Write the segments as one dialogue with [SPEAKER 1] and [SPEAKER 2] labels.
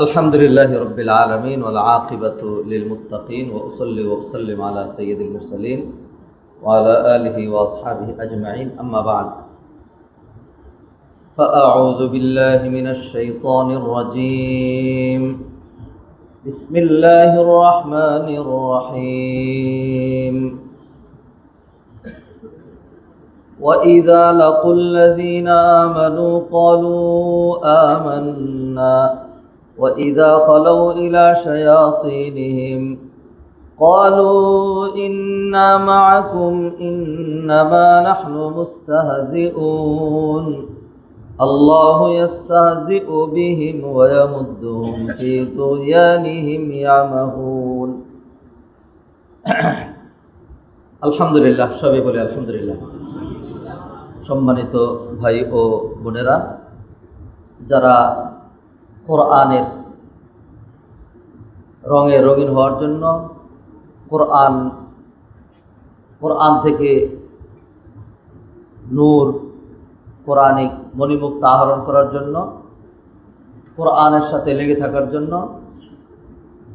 [SPEAKER 1] আলহামদুলিল্লাহ রব্বিল আলামিন ওয়াল আকিবাতু লিল মুত্তাকিন ওয়া উসাল্লি ওয়া উসাল্লিম আলা সাইয়্যিদিল মুরসালিন ওয়া আলা আলিহি ওয়া আসহাবিহি আজমাইন আম্মা বা'দ ফাআউযু বিল্লাহি মিনাশ শাইতানির রাজীম বিসমিল্লাহির রাহমানির রহিম وَإِذَا لَقُوا الَّذِينَ آمَنُوا قَالُوا آمَنَّا وَإِذَا خَلَوْا إِلَى شَيَاطِينِهِمْ قَالُوا إِنَّا مَعَكُمْ إِنَّمَا نَحْنُ مُسْتَهْزِئُونَ اللَّهُ يَسْتَهْزِئُ بِهِمْ وَيَمُدُّهُمْ فِي طُغْيَانِهِمْ يَعْمَهُونَ আলহামদুলিল্লাহ, সবাই বলে আলহামদুলিল্লাহ। সম্মানিত ভাই ও বোনেরা, যারা কোরআনের রঙে রঙিন হওয়ার জন্য, কোরআন থেকে নূর, কোরআনিক মণিমুক্তা আহরণ করার জন্য, কোরআনের সাথে লেগে থাকার জন্য,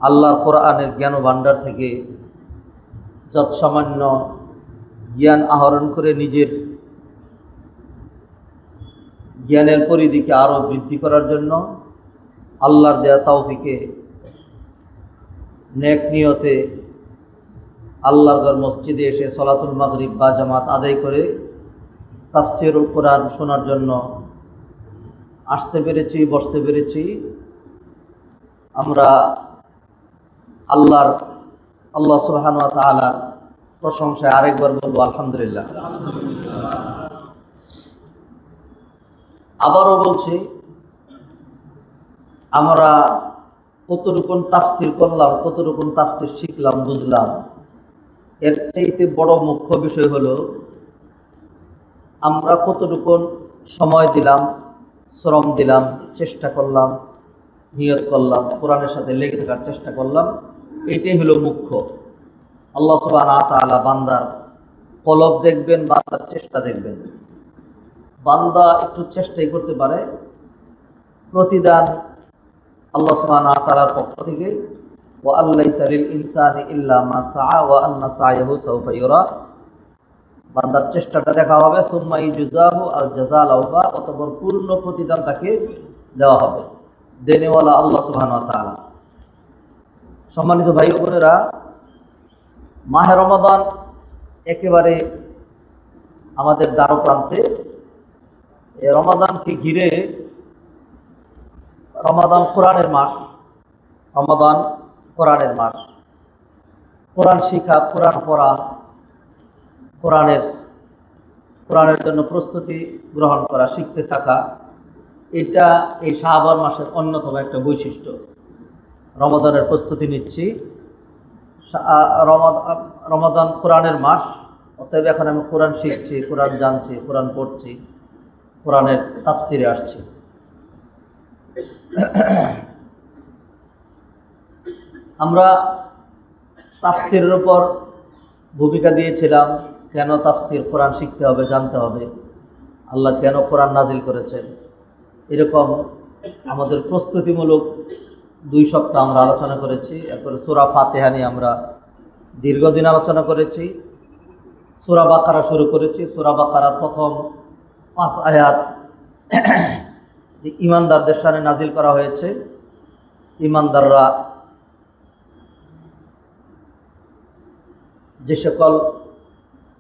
[SPEAKER 1] আল্লাহর কোরআনের জ্ঞান ভাণ্ডার থেকে যৎসামান্য জ্ঞান আহরণ করে নিজের জ্ঞানের পরিধিকে আরও বৃদ্ধি করার জন্য আল্লাহর দেয়া তৌফিকে নেক নিয়তে আল্লাহর ঘর মসজিদে এসে সলাতুল মাগরিব বা জামাত আদায় করে তাফসীরুল কোরআন শোনার জন্য আসতে পেরেছি, বসতে পেরেছি। আমরা আল্লাহ সুবহানাহু ওয়া তাআলার প্রশংসায় আরেকবার বলবো আলহামদুলিল্লাহ। আবারও বলছি, আমরা কতটুকু তাফসীর করলাম, কতটুকু তাফসীর শিখলাম, বুঝলাম, এর চাইতে বড় মুখ্য বিষয় হলো আমরা কতটুকু সময় দিলাম, শ্রম দিলাম, চেষ্টা করলাম, নিয়ত করলাম, কোরআনের সাথে লেগে থাকার চেষ্টা করলাম। এটাই হলো মুখ্য। আল্লাহ সুবহানাহু ওয়া তাআলা বান্দার কলব দেখবেন, বান্দার চেষ্টা দেখবেন। বান্দা একটু চেষ্টাই করতে পারে, প্রতিদান আল্লাহ সুবহানাহু ওয়া তাআলার পক্ষ থেকে। ওয়া আল্লাইসা লিল ইনসানি ইল্লা মা সাআ ওয়া আন্না সা'য়াহু সাওফা ইউরা। বান্দার চেষ্টাটা দেখা হবে, সুম্মা ইউজাহু আল জাযাল আওফা, অতঃপর পূর্ণ প্রতিদান তাকে দেওয়া হবে। দেনেওয়ালা আল্লাহ সুবহানাহু ওয়া তাআলা। সম্মানিত ভাই ও বোনেরা, মাহে রমাদান একেবারে আমাদের দ্বারপ্রান্তে। এই রমাদানকে ঘিরে, রমাদান কোরআনের মাস, রমাদান কোরআনের মাস। কোরআন শিখা, কোরআন পড়া, কোরআনের জন্য প্রস্তুতি গ্রহণ করা, শিখতে থাকা, এটা এই শাবান মাসের অন্যতম একটা বৈশিষ্ট্য। রমাদানের প্রস্তুতি নিচ্ছি, রমাদান কোরআনের মাস, অতএব এখন আমি কোরআন শিখছি, কোরআন জানছি, কোরআন পড়ছি, কোরআনের তাফসিরে আসছি। আমরা তাফসিরের উপর ভূমিকা দিয়েছিলাম, কেন তাফসির, কোরআন শিখতে হবে, জানতে হবে, আল্লাহ কেন কোরআন নাজিল করেছেন। এরকম আমাদের প্রস্তুতিমূলক 2 সপ্তাহ আমরা আলোচনা করেছি। এরপরে সূরা ফাতিহা নিয়ে আমরা দীর্ঘদিন আলোচনা করেছি। সূরা বাকারা শুরু করেছি। সূরা বাকারার প্রথম 5 আয়াত ঈমানদারদের শানে নাজিল করা হয়েছে। ঈমানদাররা যে সকল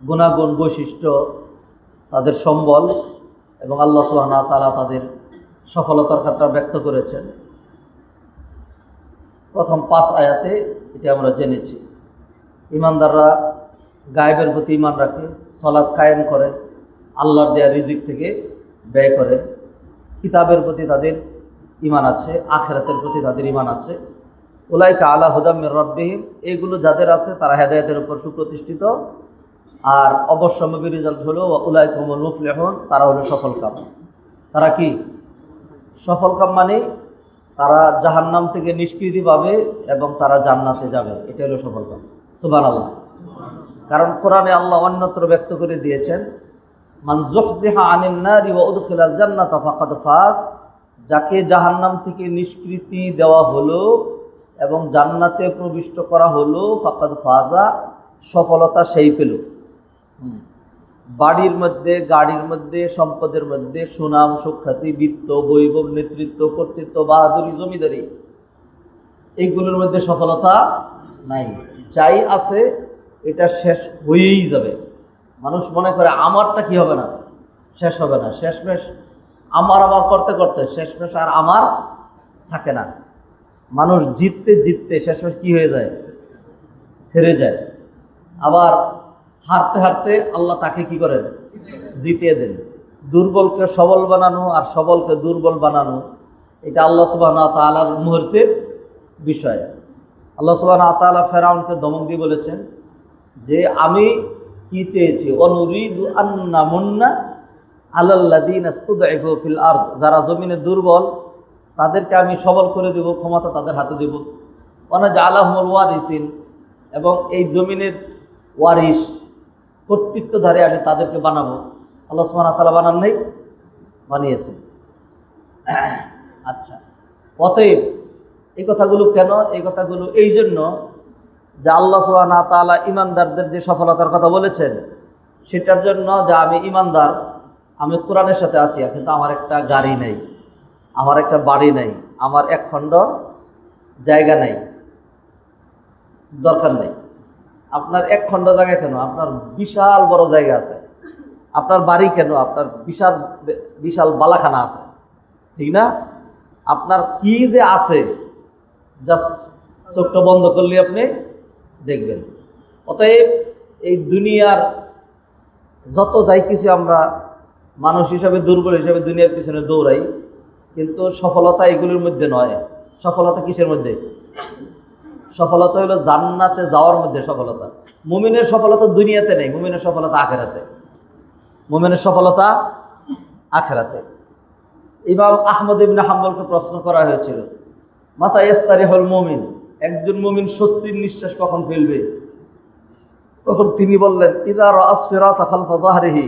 [SPEAKER 1] গুণাগুণ, বৈশিষ্ট্য, তাদের সম্বল এবং আল্লাহ সুবহানাহু ওয়া তাআলা তাদের সফলতার কথা ব্যক্ত করেছেন। প্রথম 5 আয়াতে এটা আমরা জেনেছি। ঈমানদাররা গায়েবের প্রতি ঈমান রাখে, সালাত কায়েম করে, আল্লাহর দেয়া রিজিক থেকে ব্যয় করে, কিতাবের প্রতি তাদের ঈমান আছে, আখিরাতের প্রতি তাদের ঈমান আছে। উলাইকা আলা হুদাম মির রাব্বিহিম, এগুলো যাদের আছে তারা হেদায়েতের উপর সুপ্রতিষ্ঠিত। আর অবশ্যম্ভাবী রেজাল্ট হলো উলাইকা হুমুল মুফলিহুন, তারা হলো সফলকাম। তারা কি সফলকাম? মানে তারা জাহান্নাম থেকে নিষ্কৃতি পাবে এবং তারা জান্নাতে যাবে, এটা হলো সফলকাম। সুবহানাল্লাহ। কারণ কোরআনে আল্লাহ অন্যত্র ব্যক্ত করে দিয়েছেন, মান যুহজিহা আনিন নারি ওয়া উদখিলাল জান্নাতা ফাকাদ ফাজ, যাকে জাহান্নাম থেকে নিষ্কৃতি দেওয়া হলো এবং জান্নাতে প্রবিষ্ট করা হলো, ফাকাদ ফাজা, সফলতা সেই পেল। বাড়ির মধ্যে, গাড়ির মধ্যে, সম্পদের মধ্যে সুনাম, সুখ্যাতি, বিত্ত, বৈভব, নেতৃত্ব, কর্তৃত্ব, বাহাদুরি, জমিদারি, এইগুলোর মধ্যে সফলতা নাই। যাই আছে এটা শেষ হয়েই যাবে। মানুষ মনে করে আমারটা কি হবে না, শেষ হবে না। শেষমেশ আমার আমার করতে করতে শেষমেশ আর আমার থাকে না। মানুষ জিততে জিততে শেষমেশ কি হয়ে যায়, হেরে যায়। আবার হারতে হারতে আল্লাহ তাকে কি করেন, জিতিয়ে দেন। দুর্বলকে সবল বানানো আর সবলকে দুর্বল বানানো, এটা আল্লাহ সুবহানাহু ওয়া তাআলার মুহূর্তের বিষয়। আল্লাহ সুবহানাহু ওয়া তাআলা ফেরাউনকে দমক দিয়ে বলেছেন যে আমি কি চেয়েছি, অনুরিদু আন্না মুন্না আলাল্লাযীনা ইসতুদঈফু ফিল আরদ, যারা জমিনে দুর্বল তাদেরকে আমি সবল করে দেব, ক্ষমতা তাদের হাতে দেব। ওয়ানাজআলাহুমুল ওয়ারিসিন, এবং এই জমিনের ওয়ারিস, কর্তৃত্বধারী আমি তাদেরকে বানাবো। আল্লাহ সুবহানাহু ওয়া তাআলা বানান নাই, বানিয়েছেন। আচ্ছা, অতএব এই কথাগুলো কেন? এই কথাগুলো এই জন্য যে আল্লাহ সুবহানাহু ওয়া তাআলা ইমানদারদের যে সফলতার কথা বলেছেন সেটার জন্য, যে আমি ইমানদার, আমি কোরআনের সাথে আছি, কিন্তু আমার একটা গাড়ি নেই, আমার একটা বাড়ি নেই, আমার এক খণ্ড জায়গা নেই, দরকার নেই। আপনার এক খণ্ড জায়গা কেন? আপনার বিশাল বড় জায়গা আছে। আপনার বাড়ি কেন? আপনার বিশাল বিশাল বালাখানা আছে, ঠিক না? আপনার কি যে আছে, জাস্ট চোখটা বন্ধ করলে আপনি দেখবেন। অতএব এই দুনিয়ার যত যাই কিছু আমরা মানুষ হিসাবে, দুর্বল হিসাবে দুনিয়ার পিছনে দৌড়াই, কিন্তু সফলতা এগুলোর মধ্যে নয়। সফলতা কিসের মধ্যে? সফলতা হলো জান্নাতে যাওয়ার মধ্যে সফলতা। মুমিনের সফলতা দুনিয়াতে নেই, মুমিনের সফলতা আখিরাতে। মুমিনের সফলতা আখিরাতে। ইমাম আহমদ ইবনে হাম্বলকে প্রশ্ন করা হয়েছিল, মাতা ইস্তারিহুল মুমিন, একজন মুমিন স্বস্তির নিঃশ্বাস কখন ফেলবে? তখন তিনি বললেন, ইযা রাআস সিরাতা খালফা যাহরিহি,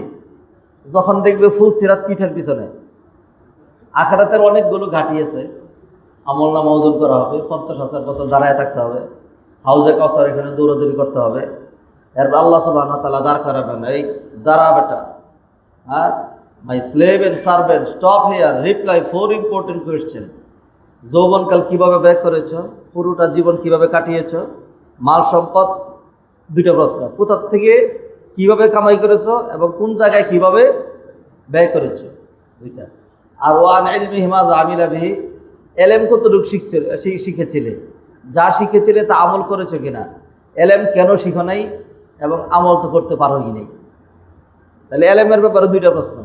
[SPEAKER 1] যখন দেখবে ফুল সিরাত পিঠের পিছনে। আখিরাতের অনেকগুলো ঘাটি আছে, আমলনামা ওজন করা হবে, 50,000 বছর দাঁড়ায় থাকতে হবে, হাউজে কাউসার এখানে দৌড়াদৌড়ি করতে হবে। এরপর আল্লাহ সুবহানাহু ওয়া তাআলা দাঁড় করাবেন, এই দাঁড়া বেটা, হ্যাঁ, my slave and servant, stop here, reply 4 important question. যৌবনকাল কিভাবে ব্যয় করেছ, পুরোটা জীবন কিভাবে কাটিয়েছ, মাল সম্পদ 2টা প্রশ্ন, কোথা থেকে কিভাবে কামাই করেছ এবং কোন জায়গায় কিভাবে ব্যয় করেছ, 2টা। আর ওয়ান ইলমিহি মাযা আমিলা বিহি, এলেম কতটুকু শিখেছিলে, যা শিখেছিলে তা আমল করেছো কিনা, এলেম কেন শিখো নাই এবং আমল তো করতে পারো কি নেই। তাহলে এলেমের ব্যাপারে 2টা প্রশ্ন,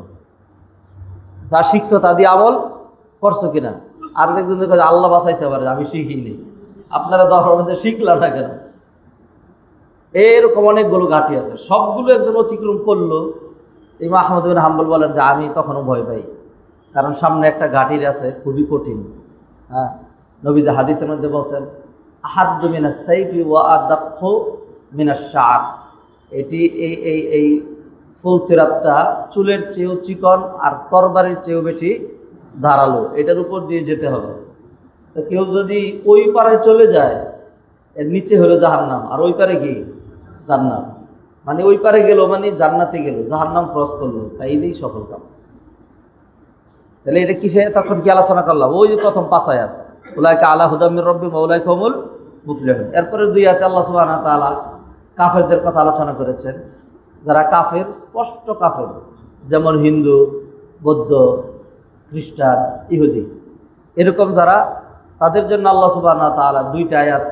[SPEAKER 1] যা শিখছো তা দিয়ে আমল করছো কিনা। আর একজন আল্লাহ বাঁচাইছে পারে, আমি শিখি নেই, আপনারা দরবার মধ্যে শিখলাম না কেন? এরকম অনেকগুলো ঘাটি আছে, সবগুলো একজন অতিক্রম করলো। ইমাম আহমদ বিন হাম্বল বলেন যে আমি তখনও ভয় পাই, কারণ সামনে একটা ঘাটির আছে, খুবই কঠিন। হ্যাঁ, নবীজি হাদিসের মধ্যে বলছেন, আহাদ্দু মিনাস সাইফি ওয়া আদাক্কু মিনাশ শা'r, এটি এই এই এই ফুল সিরাতটা চুলের চেয়েও চিকন আর তরবারির চেয়েও বেশি ধারালো, এটার উপর দিয়ে যেতে হবে। তো কেউ যদি ওই পারে চলে যায়, এর নিচে হলো জাহান্নাম, আর ওই পারে কি জান্নাত, মানে ওই পারে গেল মানে জান্নাতে গেল, জাহান্নাম ক্রস করলো, তাইলেই সফল কাম। তাহলে এটা কিসে তখন কি আলোচনা করলাম? ওই যে প্রথম 5 আয়াত, উলাইকা আলা হুদাম মির রাব্বিহিম ওয়া উলাইকা হুমুল মুফলিহুন। এরপরে 2 আয়াতে আল্লাহ সুবহানাহু ওয়া তাআলা কাফেরদের কথা আলোচনা করেছেন, যারা কাফের, স্পষ্ট কাফের, যেমন হিন্দু, বৌদ্ধ, খ্রিস্টান, ইহুদি, এরকম যারা, তাদের জন্য আল্লাহ সুবহানাহু ওয়া তাআলা 2টা আয়াত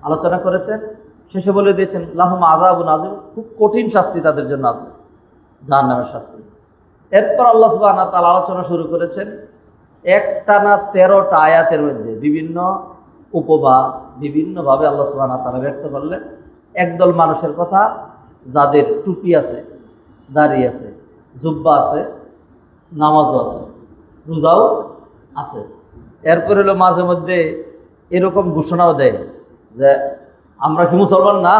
[SPEAKER 1] আলোচনা করেছেন। শেষে বলে দিয়েছেন লাহুম আযাবুন আযীম, খুব কঠিন শাস্তি তাদের জন্য আছে, জাহান্নামের শাস্তি। এরপর আল্লাহ সুবহানাহু ওয়া তাআলা আলোচনা শুরু করেছেন একটানা 13টা আয়াতের মধ্যে বিভিন্ন উপমা, বিভিন্নভাবে আল্লাহ সুবহানাহু ওয়া তাআলা ব্যক্ত করলেন একদল মানুষের কথা, যাদের টুপি আছে, দাড়ি আছে, জুব্বা আছে, নামাজও আছে, রোজাও আছে। এরপর হলো মাঝে মধ্যে এরকম ঘোষণাও দেয় যে আমরা কি মুসলমান না,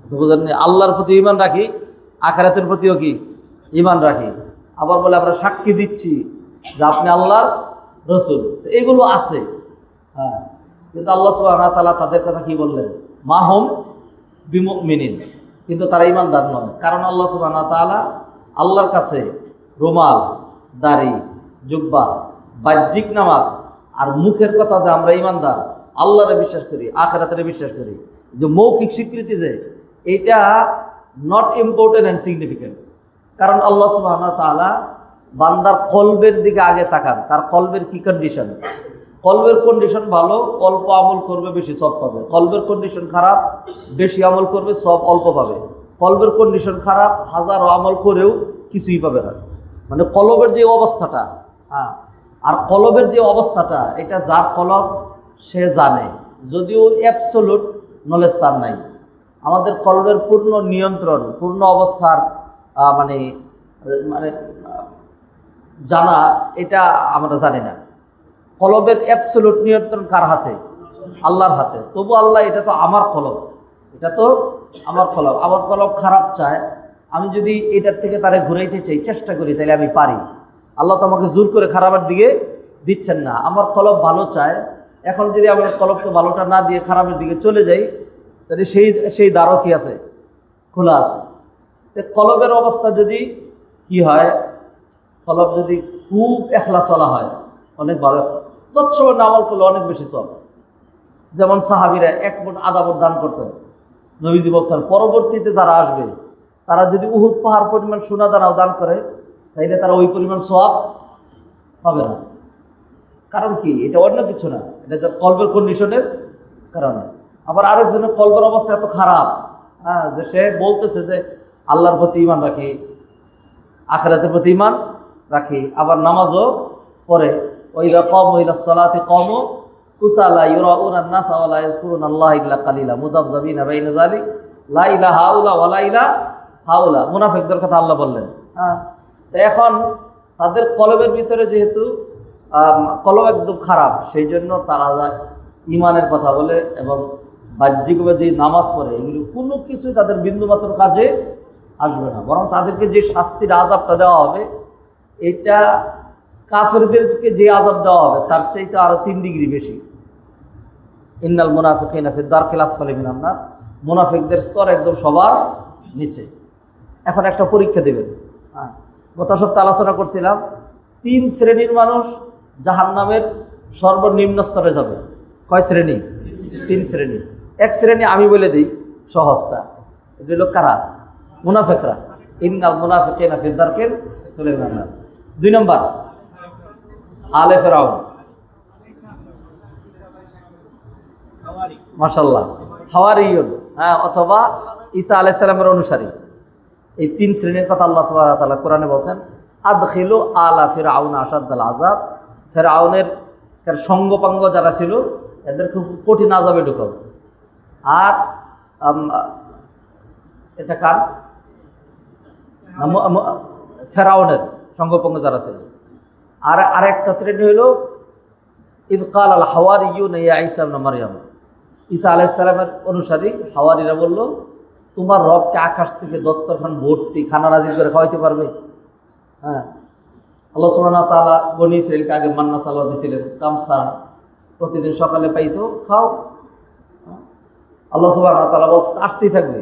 [SPEAKER 1] বুঝলেন, আল্লাহর প্রতি ঈমান রাখি, আখিরাতের প্রতিও কি ঈমান রাখি। আবার বলে আমরা সাক্ষী দিচ্ছি যে আপনি আল্লাহর রসুল। এগুলো আছে, হ্যাঁ, কিন্তু আল্লাহ সুবহানাহু ওয়া তাআলা তাদের কথা কি বললেন? মা হুম বিমুমিনিন, কিন্তু তারা ইমানদার নয়। কারণ আল্লাহ সুবহানাহু ওয়া তাআলা আল্লাহর কাছে রুমাল, দাড়ি, জুব্বা, বাহ্যিক নামাজ আর মুখের কথা যে আমরা ইমানদার, আল্লাহরে বিশ্বাস করি, আখিরাতে বিশ্বাস করি, যে মৌখিক স্বীকৃতি যে এটা নট ইম্পর্টেন্ট অ্যান্ড সিগনিফিকেন্ট। কারণ আল্লাহ সুবহানাহু ওয়া তাআলা বান্দার কলবের দিকে আগে তাকান, তার কলবের কি কন্ডিশন। কলবের কন্ডিশন ভালো, অল্প আমল করবে, বেশি সব পাবে। কলবের কন্ডিশন খারাপ, বেশি আমল করবে, সব অল্প পাবে। কলবের কন্ডিশন খারাপ, হাজারো আমল করেও কিছুই পাবে না। মানে কলবের যে অবস্থাটা, হ্যাঁ, আর কলবের যে অবস্থাটা, এটা যার কলব সে জানে, যদিও অ্যাবসোলুট নলেজ তার নাই। আমাদের কলবের পূর্ণ নিয়ন্ত্রণ, পূর্ণ অবস্থার মানে মানে জানা, এটা আমরা জানি না। কলবের অ্যাবসোলুট নিয়ন্ত্রণ কার হাতে? আল্লাহর হাতে। তবু আল্লাহ, এটা তো আমার কলব, এটা তো আমার কলব, আমার কলব খারাপ চায়, আমি যদি এটার থেকে তারে ঘুরাইতে চাই, চেষ্টা করি, তাহলে আমি পারি। আল্লাহ তো আমাকে জোর করে খারাপের দিকে দিচ্ছেন না। আমার কলব ভালো চায়, এখন যদি আমার কলবকে ভালোটা না দিয়ে খারাপের দিকে চলে যাই, তাহলে সেই দ্বারও কি আছে? খোলা আছে। কলবের অবস্থা যদি কি হয়, কলব যদি খুব এখলাস চলা হয়, অনেক ভালো, সচ্ছবর্ণ আমল করলে অনেক বেশি চল। যেমন সাহাবীরা 1 মুঠ আধা মুঠ দান করছেন, নবীজি বলছেন পরবর্তীতে যারা আসবে তারা যদি উহুদ পাহাড় পরিমাণ সোনা দানাও দান করে, তাইলে তারা ওই পরিমাণ সওয়াব পাবে না। কারণ কি? এটা অন্য কিছু না, এটা কলবের কন্ডিশনের কারণে। আবার আরেকজনের কলবের অবস্থা এত খারাপ, হ্যাঁ, যে সে বলতেছে যে আল্লাহর প্রতি ঈমান রাখি, আখিরাতের প্রতি ঈমান রাখি, আবার নামাজও পড়ে। ওয়াইদা কামু ইলাস সালাতি কামু কুসালা ইউরাউনা আন-নাসা ওয়া লা ইয়াযকুরুনাল্লাহা ইল্লা কালিলা মুযাবযাবিনা বাইনা যালিক লা ইলাহা হাউলা ওয়া লা ইলাহা হাউলা। মুনাফিকদের কথা আল্লাহ বললেন। হ্যাঁ, তো এখন তাদের কলবের ভিতরে যেহেতু কলব একদম খারাপ, সেই জন্য তারা ঈমানের কথা বলে এবং বাহ্যিকভাবে যে নামাজ পড়ে, এগুলো কোনো কিছুই তাদের বিন্দুমাত্র কাজে আসবে না। বরং তাদেরকে যে শাস্তির আযাবটা দেওয়া হবে, এটা কাফেরদেরকে যে আযাব দেওয়া হবে তার চাইতে আরো 3 ডিগ্রি বেশি। ইন্নাল মুনাফিকিনা ফি দারকিল আসফালি মিনান নার, মুনাফিকদের স্তর একদম সবার নিচে। এখন একটা পরীক্ষা দেবেন। হ্যাঁ, গত সপ্তাহে আলোচনা করছিলাম 3 শ্রেণীর মানুষ জাহান্নামের সর্বনিম্ন স্তরে যাবে। কয় শ্রেণী? 3 শ্রেণী। 1 শ্রেণী আমি বলে দিই সহজটা, এটা হলো কারা? মুনাফিকরা। ইন্নাল মুনাফিকিনা ফি দারকিল আসফালি মিনান নার। 2 নম্বর আলে ফেরাউন, মাশাআল্লাহ, হাওয়ারিয়ুন, হ্যাঁ, অথবা ঈসা আলাইহিস সালামের অনুসারী। এই 3 শ্রেণীর কথা আল্লাহ সুবহানাহু ওয়া তাআলা কোরআনে বলছেন, আদখিলু আলা ফিরআউন আশাদ্দাল আযাব। ফিরআউনের সঙ্গপাঙ্গ যারা ছিল এদের খুব কঠিন আযাবে ঢুকাবো। আর এটা কার? ফিরআউনের সঙ্গপাঙ্গ যারা ছিল। আর আরেকটা শ্রেণী হইল ইদ কাল আল হাওয়ারিয়ুন ইয়া ঈসা ইবনে মারইয়াম। ঈসা আলাইহিস সালামের অনুসারী হাওয়ারিরা বলল, তোমার রবকে আকাশ থেকে দস্তরখান ভর্তি খানা নাজিল করে খাওয়াইতে পারবে? হ্যাঁ, আল্লাহ সুবহানাহু ওয়া তাআলা বনী ইসরাঈলকে আগে মান্না সালোয়া দিয়েছিলেন, কামসা প্রতিদিন সকালে পাইতো, খাও। আল্লাহ সুবহানাহু ওয়া তাআলা বলছেন আসতেই থাকবে,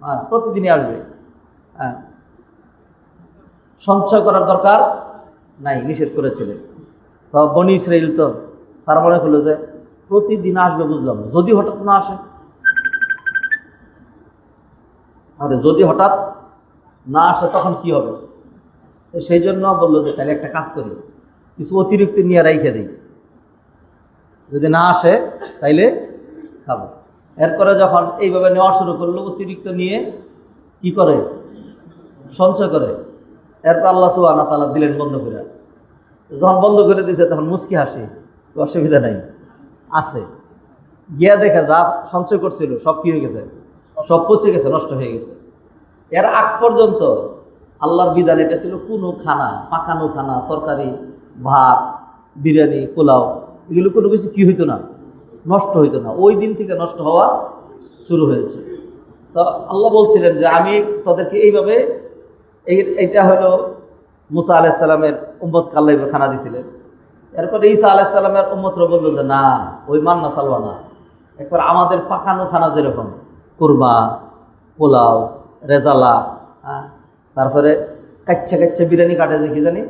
[SPEAKER 1] হ্যাঁ, প্রতিদিনই আসবে। হ্যাঁ, সঞ্চয় করার দরকার নাই, নিষেধ করেছিলেন। তো বনী ইসরাঈল তো তার মনে হলো যে প্রতিদিন আসবে, বুঝলাম, যদি হঠাৎ না আসে, আরে যদি হঠাৎ না আসে তখন কি হবে? সেই জন্য বললো যে তাহলে একটা কাজ করি, কিছু অতিরিক্ত নিয়ে রাইখে দিই, যদি না আসে তাইলে খাবো। এরপরে যখন এইভাবে নেওয়া শুরু করলো, অতিরিক্ত নিয়ে কি করে? সঞ্চয় করে। এরপর আল্লাহ সুবহানাহু ওয়া তাআলা দিলেন বন্ধ করে। যখন বন্ধ করে দিয়েছে তখন মুচকি হাসি, অসুবিধা নাই, আছে। গিয়া দেখে যা সঞ্চয় করছিল সব কি হয়ে গেছে? সব পচে গেছে, নষ্ট হয়ে গেছে। এর আগ পর্যন্ত আল্লাহর বিধান এটা ছিল, কোনো খানা, পাকানো খানা, তরকারি, ভাত, বিরিয়ানি, পোলাও, এগুলো কোনো কিছু কি হইতো না, নষ্ট হইতো না। ওই দিন থেকে নষ্ট হওয়া শুরু হয়েছে। তো আল্লাহ বলছিলেন যে আমি তাদেরকে এইভাবে, এইটা হলো মুসা আলাইহিস সালামের উম্মত আল্লাহ খানা দিছিলেন। এরপরে ঈসা আলাইহিস সালামের উম্মতরা বললো যে না, ওই মান্না সালওয়া না, একবার আমাদের পাকানো খানা যেরকম কুরমা, পোলাও, রেজালা, তারপরে কাচ্চা কাচ্চা বিরিয়ানি কাটে যে কি জানি,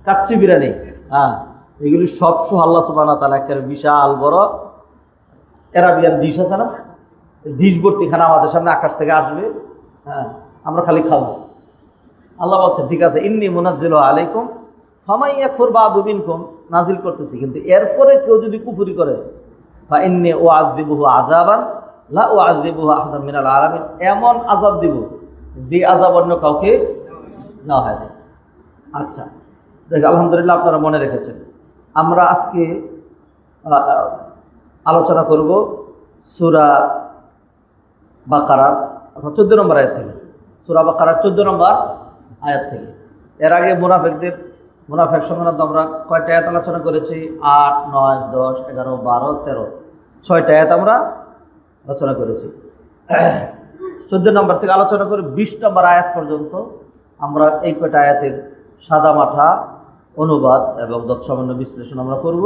[SPEAKER 1] কাচ্চি বিরিয়ানি, এগুলি সব আল্লাহ সুবহানাহু ওয়া তাআলা একেবারে বিশাল বড় এরাবিয়ান ডিশ আছে না, ডিশ ভর্তি খানা আমাদের সামনে আকাশ থেকে আসবে, আমরা খালি খাবো। আল্লাহ বলছে ঠিক আছে, ইন্নী মুনাজ্জিলু আলাইকুম ফামান ইয়াকফুর বা'দু মিনকুম, নাজিল করতেছি, কিন্তু এরপরে কেউ যদি কুফরি করে ফা ইন্নী উআযযিবুহু আযাবান লা উআযযিবুহু আহাদাম মিনাল আলামিন, এমন আযাব দিব যে আযাব অন্য কাউকে না হয় না। আচ্ছা, দেখ আলহামদুলিল্লাহ আপনারা মনে রেখেছেন। আমরা আজকে আলোচনা করব সূরা বাকারার 14 নম্বর আয়াত থেকে, সূরা বাকারার 14 নম্বর আয়াত থেকে। এর আগে মুনাফিক সংক্রান্ত আমরা কয়টা আয়াত আলোচনা করেছি? 8, 9, 10, 11, 12, 13, 6টা আয়াত আমরা আলোচনা করেছি। 14 নম্বর থেকে আলোচনা করে 20 নম্বর আয়াত পর্যন্ত আমরা এই কয়টা আয়াতের সাদা মাঠা অনুবাদ এবং যৎসামান্য বিশ্লেষণ আমরা করব।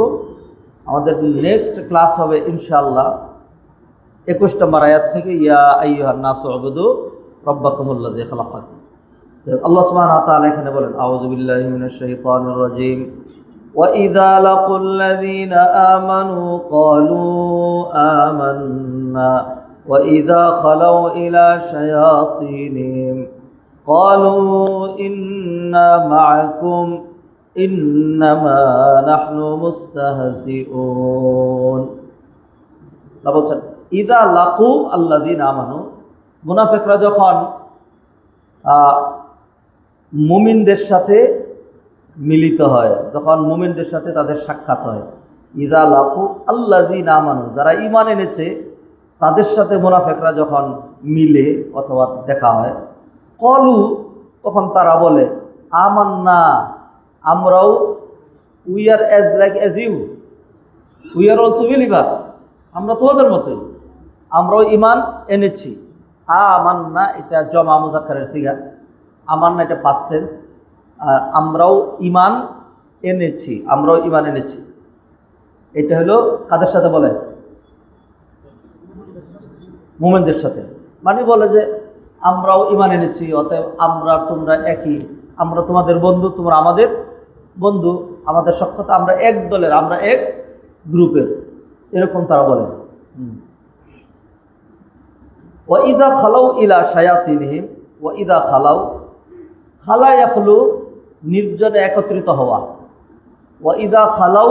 [SPEAKER 1] আমাদের নেক্সট ক্লাস হবে ইনশাআল্লাহ 21 নম্বর আয়াত থেকে, ইয়া আইয়ুহান নাসু উবুদু রাব্বাকুমুল্লাযী খালাকাকুম। আল্লাহ সুবহানাহু ওয়া তাআলা এখানে বলেন, আউযু বিল্লাহি মিনাশ শাইতানির রাজীম, ওয়া ইযা লাকুল্লাযীনা আমানু ক্বালু আমান্না ওয়া ইযা খালাউ ইলা শায়াতিনিহিম ক্বালু ইন্না মা'আকুম ইন্নামা নাহনু মুস্তাহজিউন। আল্লাহ বলছেন ইযা লাকু আল্লাযীনা আমানু, মুনাফিকরা যখন মুমিনদের সাথে মিলিত হয়, যখন মুমিনদের সাথে তাদের সাক্ষাৎ হয়, ইযা লাকু আল্লাযীনা আমানু, যারা ঈমান এনেছে তাদের সাথে মুনাফিকরা যখন মিলে অথবা দেখা হয়, ক্বালু, তখন তারা বলে আমান্না, আমরাও, we are as like as you, we are also believer, আমরা তোমাদের মতোই, আমরাও ঈমান এনেছি। আমান্না এটা জমা মুযাক্কারের সিগা, আমান্না এটা পাস্ট টেন্স, আমরাও ঈমান এনেছি, আমরাও ঈমান এনেছি। এটা হলো কাদের সাথে বলে? মুমিনদের সাথে। মানে বলে যে আমরাও ঈমান এনেছি, অতএব আমরা তোমরা একই, আমরা তোমাদের বন্ধু, তোমরা আমাদের বন্ধু, আমাদের সখ্যতা, আমরা এক দলের, আমরা এক গ্রুপের, এরকম তারা বলে। ওয়া ইযা খালাউ ইলা শায়াতিনহিম, ওয়া ইযা খালাউ, খালা ইয়াখলু নির্জনে একত্রিত হওয়া, ওয়া ইযা খালাউ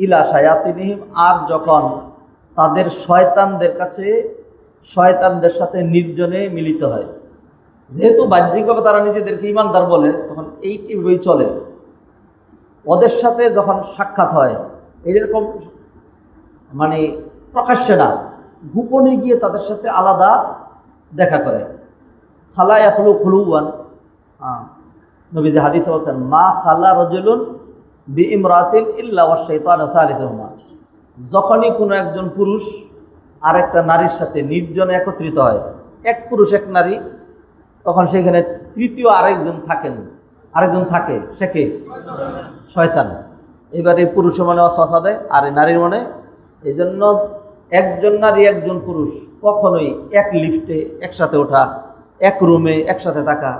[SPEAKER 1] ইলা শায়াতিনহিম, আর যখন তাদের শয়তানদের কাছে, শয়তানদের সাথে নির্জনে মিলিত হয়। যেহেতু বাহ্যিকভাবে তারা নিজেদেরকে ঈমানদার বলে, তখন এইভাবেই চলে। ওদের সাথে যখন সাক্ষাৎ হয় এরকম, মানে প্রকাশ্যে না, গোপনে গিয়ে তাদের সাথে আলাদা দেখা করে। খালা ইয়াখলু খুলুওয়ান, নবীজি হাদিসে বলছেন, মা খালা রাজুলুন বিইমরাতিন ইল্লা ওয়াশ শাইতানু সালিসুহুমা, যখনই কোনো একজন পুরুষ আরেকটা নারীর সাথে নির্জনে একত্রিত হয়, এক পুরুষ এক নারী, তখন সেখানে তৃতীয় আরেকজন থাকে, সে কে? শয়তান। এবার এই পুরুষের মনে ওয়াসওয়াসা দেয় আর এই নারীর মনে। এই জন্য একজন নারী একজন পুরুষ কখনোই এক লিফটে একসাথে ওঠা, এক রুমে একসাথে থাকা,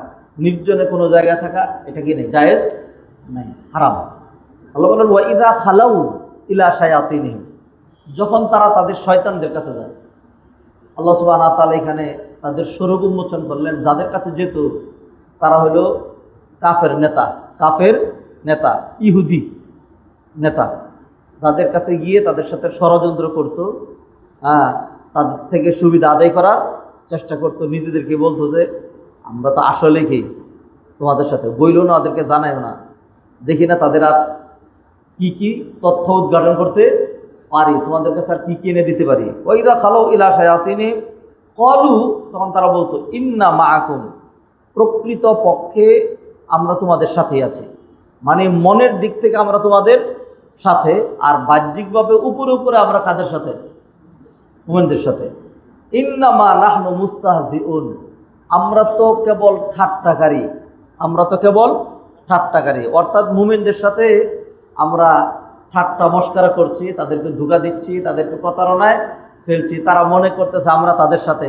[SPEAKER 1] নির্জনে কোনো জায়গায় থাকা, এটা কি নেই, জায়েজ নাই, হারাম। আল্লাহ বলেন ওয়া ইযা খালাউ ইলা শায়াতিনহিম, যখন তারা তাদের শয়তানদের কাছে যায়। আল্লাহ সুবহানাহু ওয়া তাআলা এখানে তাদের স্বরূপ উন্মোচন করলেন। যাদের কাছে যেত তারা হলো কাফের নেতা, ইহুদি নেতা, যাদের কাছে গিয়ে তাদের সাথে ষড়যন্ত্র করত, তাদের থেকে সুবিধা আদায় করার চেষ্টা করত, নিজেদেরকে বলতো যে আমরা তো আসলে কি তোমাদের সাথে, বইল না, ওদেরকে জানাইও না, দেখি না তাদের আর কি তথ্য উদ্ঘাটন করতে পারি, তোমাদের কাছে আর কি এনে দিতে পারি। ওয়া ইযা খালাউ ইলা শায়াতিনহিম ক্বালু, তখন তারা বলতো ইন্না মাআকুম, প্রকৃত পক্ষে আমরা তোমাদের সাথেই আছি, মানে মনের দিক থেকে আমরা তোমাদের সাথে, আর বাহ্যিকভাবে উপরে উপরে আমরা কাদের সাথে? মুমিনদের সাথে। ইন্নামা নাহনু মুস্তাহজিউন, আমরা তো কেবল ঠাট্টাকারী, আমরা তো কেবল ঠাট্টাকারী, অর্থাৎ মুমিনদের সাথে আমরা ঠাট্টা মস্করা করছি, তাদেরকে ধোঁকা দিচ্ছি, তাদেরকে প্রতারণায় ফেলছি। তারা মনে করতেছে আমরা তাদের সাথে,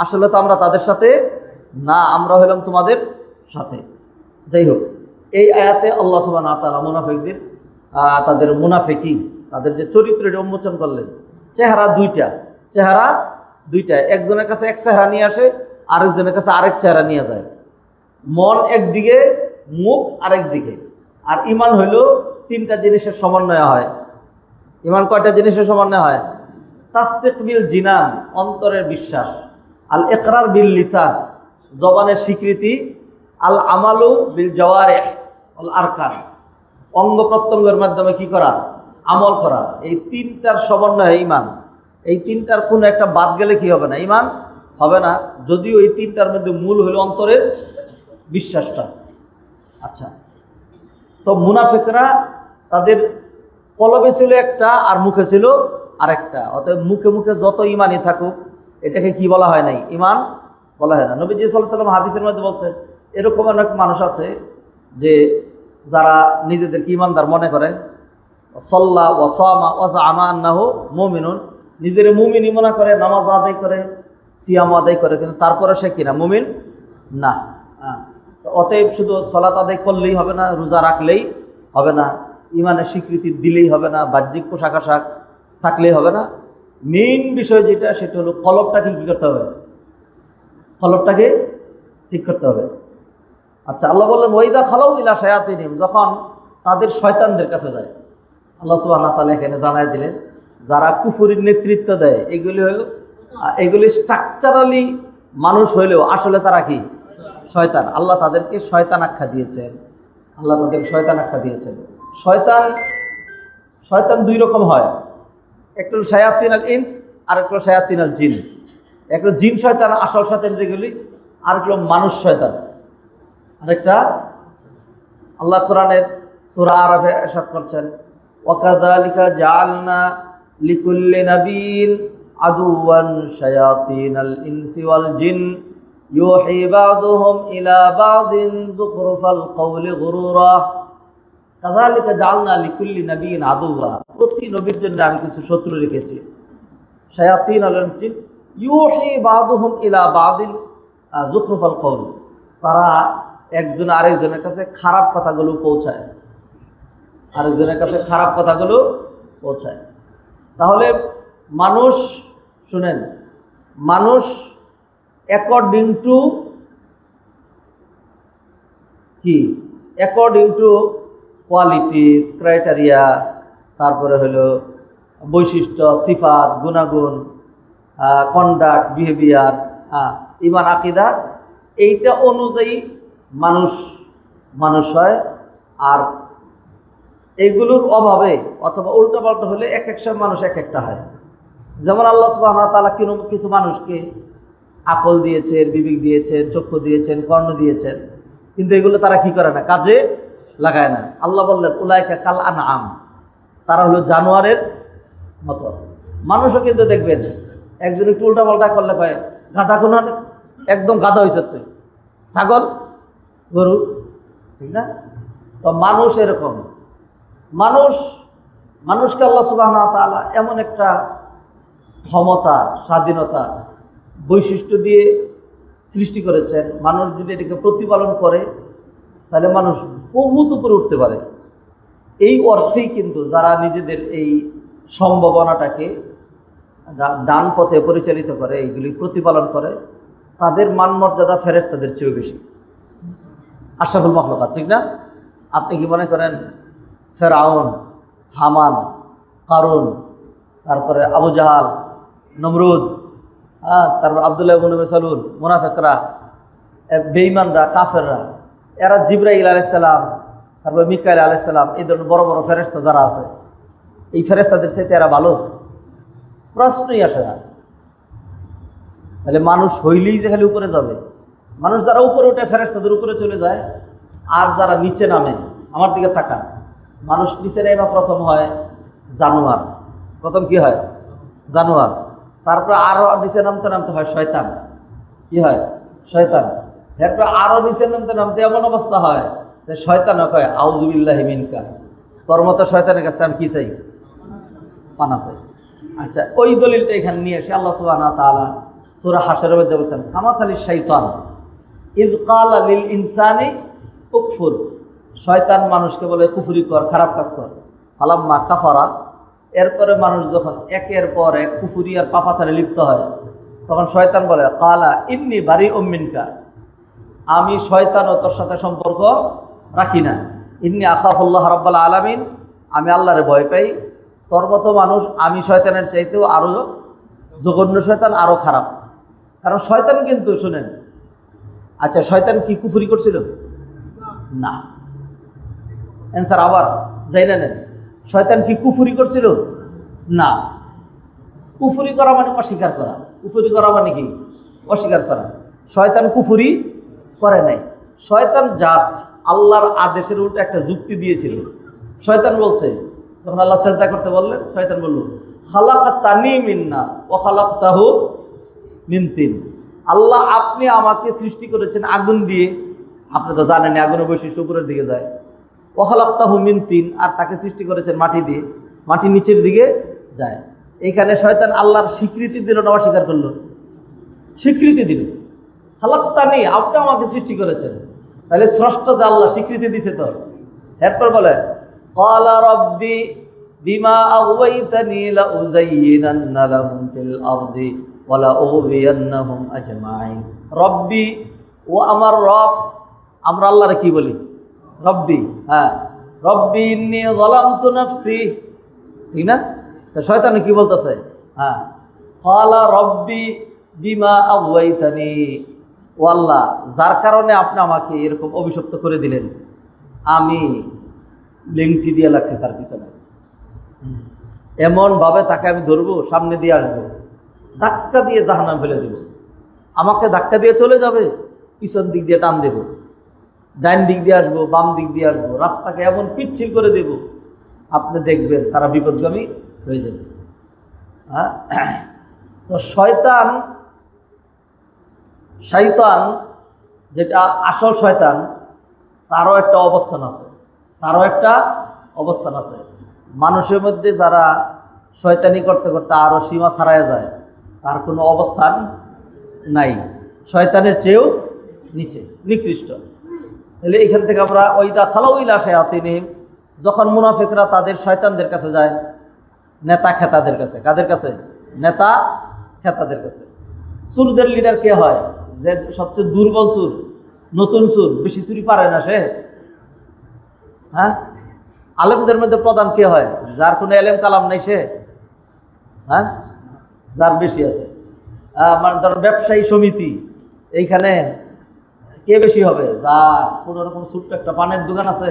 [SPEAKER 1] আসলে তো আমরা তাদের সাথে না, আমরা হলাম তোমাদের সাথে। যাই হোক, এই আয়াতে আল্লাহ সুবহানাহু ওয়া তাআলা মুনাফিকদের তাদের মুনাফিকি, তাদের যে চরিত্রটা উন্মোচন করলেন। চেহারা দুইটা, একজনের কাছে এক চেহারা নিয়ে আসে, আরেকজনের কাছে আরেক চেহারা নিয়ে যায়। মন একদিকে, মুখ আরেক দিকে। আর ঈমান হইল তিনটা জিনিসের সমন্বয় হয়। ঈমান কয়টা জিনিসের সমন্বয় হয়? তাসদীক বিল জিনান, অন্তরের বিশ্বাস, আল ইকরার বিল লিসান, জবানের স্বীকৃতি, আল আমালু বিল জাওয়ারিহ আল আরকান, অঙ্গ প্রত্যঙ্গের মাধ্যমে কি করা? আমল করা। এই তিনটার সমন্বয় ঈমান। এই তিনটার কোনো একটা বাদ গেলে কি হবে না? ঈমান হবে না। যদিও এই তিনটার মধ্যে মূল হলো অন্তরের বিশ্বাসটা। আচ্ছা, তো মুনাফিকরা তাদের কলবে ছিল একটা আর মুখে ছিল আরেকটা। অতএব মুখে মুখে যত ঈমানই থাকুক, এটাকে কি বলা হয় নাই? ঈমান বলা হয় না। নবীজি সাল্লাল্লাহু আলাইহি ওয়াসাল্লাম হাদিসের মধ্যে বলছেন, এরকম অনেক মানুষ আছে যে যারা নিজেদেরকে ঈমানদার মনে করে, সাল্লা ওয়া সামা ওয়া জাআমা আন্নাহু মুমিনুন, নিজের মুমিনই মনে করে, নামাজ আদায় করে, সিয়াম আদায় করে, কিন্তু তারপরে সে কিনা মুমিন না। অতএব শুধু সালাত আদায় করলেই হবে না, রোজা রাখলেই হবে না, ঈমানের স্বীকৃতি দিলেই হবে না, বাহ্যিক পোশাক আশাক থাকলেই হবে না। মেইন বিষয় যেটা, সেটা হলো কলবটাকে কী করতে হবে? কলবটাকে ঠিক করতে হবে। আচ্ছা, আল্লাহ বললেন ওয়াইদা খালাউ ইলা শায়াতিনিহিম, যখন তাদের শয়তানদের কাছে যায়। আল্লাহ সুবহানাহু ওয়া তাআলা এখানে জানায় দিলেন, যারা কুফরির নেতৃত্ব দেয় এগুলি স্ট্রাকচারালি মানুষ হইলেও আসলে তারা কি? শয়তান। আল্লাহ তাদেরকে শয়তান আখ্যা দিয়েছেন। শয়তান দুই রকম হয়, একটা হলো শায়াতিন আল ইনস আর একটা হলো শায়াতিন আল জিন। একটা জিন শয়তান, আসল শয়তান যেগুলি, আর একটা মানুষ শয়তান, আরেকটা। আল্লাহ কোরআনের সূরা আরাফে ইরশাদ করছেন, ওয়াকাযালিকা জাআলনা লিকুল্লি নাবিয়্যিন আদুওয়ান শায়াতিনাল ইনসি ওয়াল জিন ইউহি বা'দুহুম ইলা বা'দিন যুখরুফাল কওলি গুরুরা কাযালিকা জাআলনা লিকুল্লি নাবিয়্যিন আদুওয়া, প্রতি নবীর জন্য আমি কিছু শত্রু রেখেছি। শায়াতিনাল জিন ইউহি বা'দুহুম ইলা বা'দিন যুখরুফাল কওল, তারা একজন আরেকজনের কাছে খারাপ কথাগুলো পৌঁছায়, তাহলে মানুষ, শুনেন, মানুষ অ্যাকর্ডিং টু কোয়ালিটিস, ক্রাইটেরিয়া, তারপরে হলো বৈশিষ্ট্য, সিফাত, গুণাগুণ, কন্ডাক্ট, বিহেভিয়ার, ঈমান, আকীদা, এইটা অনুযায়ী মানুষ হয়। আর এইগুলোর অভাবে অথবা উল্টাপাল্টা হলে এক এক সময় মানুষ এক একটা হয়। যেমন আল্লাহ সুবহানাহু ওয়া তাআলা কিছু মানুষকে আকল দিয়েছেন, বিবেক দিয়েছেন, চক্ষু দিয়েছেন, কর্ণ দিয়েছেন, কিন্তু এগুলো তারা কি করে না? কাজে লাগায় না। আল্লাহ বললেন উলাইকা কাল আনআম, তারা হলো জানোয়ারের মতো। মানুষও কিন্তু দেখবেন, একজন একটু উল্টাপাল্টা করলে কয় গাধা, কোনো একদম গাধা হয়েছে তুই, ছাগল, গরু, ঠিক না? তো মানুষ এরকম। মানুষকে আল্লাহ সুবহানাহু ওয়া তাআলা এমন একটা ক্ষমতা, স্বাধীনতা, বৈশিষ্ট্য দিয়ে সৃষ্টি করেছেন, মানুষ যদি এটাকে প্রতিপালন করে তাহলে মানুষ বহুত উপরে উঠতে পারে। এই অর্থেই কিন্তু যারা নিজেদের এই সম্ভাবনাটাকে ডান পথে পরিচালিত করে, এইগুলি প্রতিপালন করে, তাদের মান মর্যাদা ফেরেশতাদের চেয়েও বেশি, আশরাফুল মাখলুকাত, ঠিক না? আপনি কি মনে করেন ফেরাউন, হামান, কারুন, তারপরে আবু জাহাল, নমরুদ, তারপর আব্দুল্লাহ ইবনে উবাই সালুল, মুনাফিকরা, বেঈমানরা, কাফেররা, এরা জিবরাইল আলাইহিস সালাম, তারপর মিকাইল আলাইহিস সালাম, এই ধরনের বড় বড় ফেরেশতা যারা আছে, এই ফেরেশতাদের চাইতে এরা ভালো? প্রশ্নই আসে না। তাহলে মানুষ হইলেই যে খালি উপরে যাবে? মানুষ যারা উপরে উঠে ফেরেশতাদের উপরে চলে যায়, আর যারা নিচে নামে, আমার দিকে তাকান, মানুষ নিচে নেমে প্রথম হয় জানোয়ার। প্রথম কি হয়? জানোয়ার। তারপর আরো নিচে নামতে নামতে হয় শয়তান। কি হয়? শয়তান। এরপর আরো নিচে নামতে নামতে এমন অবস্থা হয় যে শয়তান কয় আউযুবিল্লাহি মিনকা, তোর মতো শয়তানের কাছে আমি কি চাই? পানা চাই। আচ্ছা, ওই দলিলটা এখানে নিয়ে এসে আল্লাহ সুবহানাহু ওয়া তাআলা সূরা হাশরের মধ্যে বলেছেন কামাথালিশ শাইতান ইয ক্বালা লিল ইনসানি উকফুর, শয়তান মানুষকে বলে কুফরি কর, খারাপ কাজ কর। ফালাম্মা কাফারা, এরপরে মানুষ যখন একের পর এক কুফরি আর পাপাচারে লিপ্ত হয় তখন শয়তান বলে ক্বালা ইন্নী বারিউম মিনকা, আমি শয়তান ও তোর সাথে সম্পর্ক রাখি না। ইন্নী আখাফুল্লাহ রাব্বুল আলামিন, আমি আল্লাহরে ভয় পাই। তোর মতো মানুষ আমি শয়তানের চাইতেও আরো জঘন্য শয়তান, আরো খারাপ। কারণ শয়তান কিন্তু শুনেন, আচ্ছা শয়তান কি কুফরি করছিল? না। অ্যান্সার আবার যাই না নেন, শয়তান কি কুফরি করছিল? না। কুফরি করা মানে অস্বীকার করা। কুফরি করা মানে কি? অস্বীকার করা। শয়তান কুফরি করে নাই। শয়তান জাস্ট আল্লাহর আদেশের উল্টো একটা যুক্তি দিয়েছিল। শয়তান বলছে, যখন আল্লাহ সেজদা করতে বললেন, শয়তান বলল খালাকাতানি মিন নার ওয়া খালাকতাহু মিন তিন, আল্লাহ আপনি আমাকে সৃষ্টি করেছেন আগুন দিয়ে, আপনি তো জানেন আগুনের বৈশিষ্ট্য উপরের দিকে যায়। ওয়া খালাকতাহু মিন তিন, আর তাকে সৃষ্টি করেছেন মাটি দিয়ে, মাটি নিচের দিকে যায়। এইখানে শয়তান আল্লাহর স্বীকৃতি দিল না অস্বীকার করলো? স্বীকৃতি দিল। খালাকতানি, আপনি আমাকে সৃষ্টি করেছেন, তাহলে স্রষ্টা যে আল্লাহ, স্বীকৃতি দিছে তো। এরপর বলে ক্বালা রাব্বি বিমা আগাওয়াইতানি লাউযায়্যিনান্না লাহুম ফিল আরদি ওয়া লাউগবিয়ান্নাহুম আজমাইন। রব্বি, ও আমার রব। আমরা আল্লাহরে কি বলি? রব্বি। হ্যাঁ, রব্বি ইন্নী যালামতু নাফসি, ঠিক না? তো শয়তান কি বলতেছে? হ্যাঁ, ক্বালা রাব্বি বিমা আগাওয়াইতানি, ও আল্লাহ যার কারণে আপনি আমাকে এরকম অভিশপ্ত করে দিলেন, আমি লেংটি দিয়ে লাগছে তার পিছনে, এমনভাবে তাকে আমি ধরবো, সামনে দিয়ে আসবো, ধাক্কা দিয়ে জাহান্নামে ফেলে দেব। আমাকে ধাক্কা দিয়ে চলে যাবে, পিছন দিক দিয়ে টান দেব, ডাইন দিক দিয়ে আসবো, বাম দিক দিয়ে আসবো, রাস্তাকে এমন পিচ্ছিল করে দেব, আপনি দেখবেন তারা বিপদগামী হয়ে যাবে। হ্যাঁ, তো শয়তান যেটা আসল শয়তান, তারও একটা অবস্থান আছে, মানুষের মধ্যে যারা শয়তানি করতে করতে আরো সীমা ছাড়ায় যায়, তার কোনো অবস্থান নাই, শয়তানের চেয়েও নিচে, নিকৃষ্ট। তাহলে এখান থেকে আমরা ওইদা খালাউ ইলা শায়াতিনিহিম, যখন মুনাফিকরা তাদের শয়তানদের কাছে যায়, নেতা খেতাদের কাছে, কাদের কাছে? নেতা খেতাদের কাছে। চুরদের লিডার কে হয়? যে সবচেয়ে দুর্বল চুর, নতুন চুর, বেশি চুরি পারে না সে। হ্যাঁ, আলেমদের মধ্যে প্রধান কে হয়? যার কোনো এলেম কালাম নাই সে। হ্যাঁ, যার বেশি আছে। মানে ধর ব্যবসায়ী সমিতি, এইখানে কে বেশি হবে? যার কোনো রকম ছোট্ট একটা পানের দোকান আছে।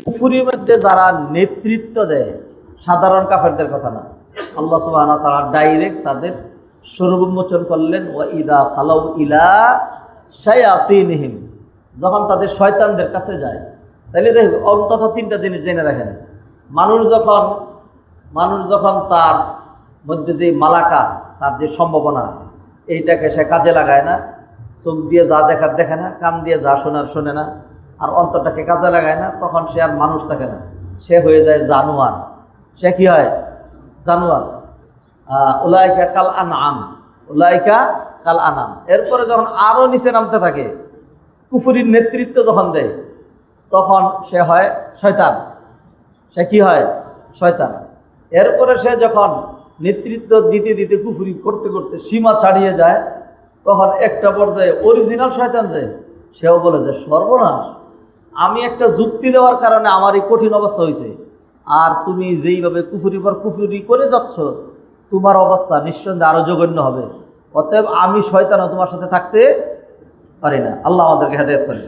[SPEAKER 1] কুফরির মধ্যে যারা নেতৃত্ব দেয়, সাধারণ কাফেরদের কথা না, আল্লাহ সুবহানাহু ওয়া তাআলা ডাইরেক্ট তাদের স্বরূপ উন্মোচন করলেন। ওয়া ইদা খালাউ ইলা শায়াতিনহিম, যখন তাদের শয়তানদের কাছে যায়। তাহলে যে অন্তত তিনটা জিনিস জেনে রাখেন, মানুষ যখন তার মধ্যে যে মালাকা, তার যে সম্ভাবনা, এইটাকে সে কাজে লাগায় না, চোখ দিয়ে যা দেখার দেখে না, কান দিয়ে যা শোনার শোনে না, আর অন্তরটাকে কাজে লাগায় না, তখন সে আর মানুষ থাকে না, সে হয়ে যায় জানোয়ার। সে কি হয়? জানোয়ার। উলাইকা কাল আনআম, উলাইকা কাল আনআম। এরপরে যখন আরো নিচে নামতে থাকে, কুফরির নেতৃত্ব যখন দেয়, তখন সে হয় শয়তান। সে কি হয়? শয়তান। এরপরে সে যখন নেতৃত্ব দিতে দিতে কুফরি করতে করতে সীমা ছাড়িয়ে যায়, তখন একটা পর্যায়ে অরিজিনাল শয়তান যায়, সেও বলে যে সর্বনাশ, আমি একটা যুক্তি দেওয়ার কারণে আমার এই কঠিন অবস্থা হয়েছে, আর তুমি যেইভাবে কুফরি পর কুফরি করে যাচ্ছ, তোমার অবস্থা নিঃসন্দেহে আরো জঘন্য হবে। অতএব আমি শয়তানও তোমার সাথে থাকতে পারি না। আল্লাহ আমাদেরকে হেদায়েত করেন।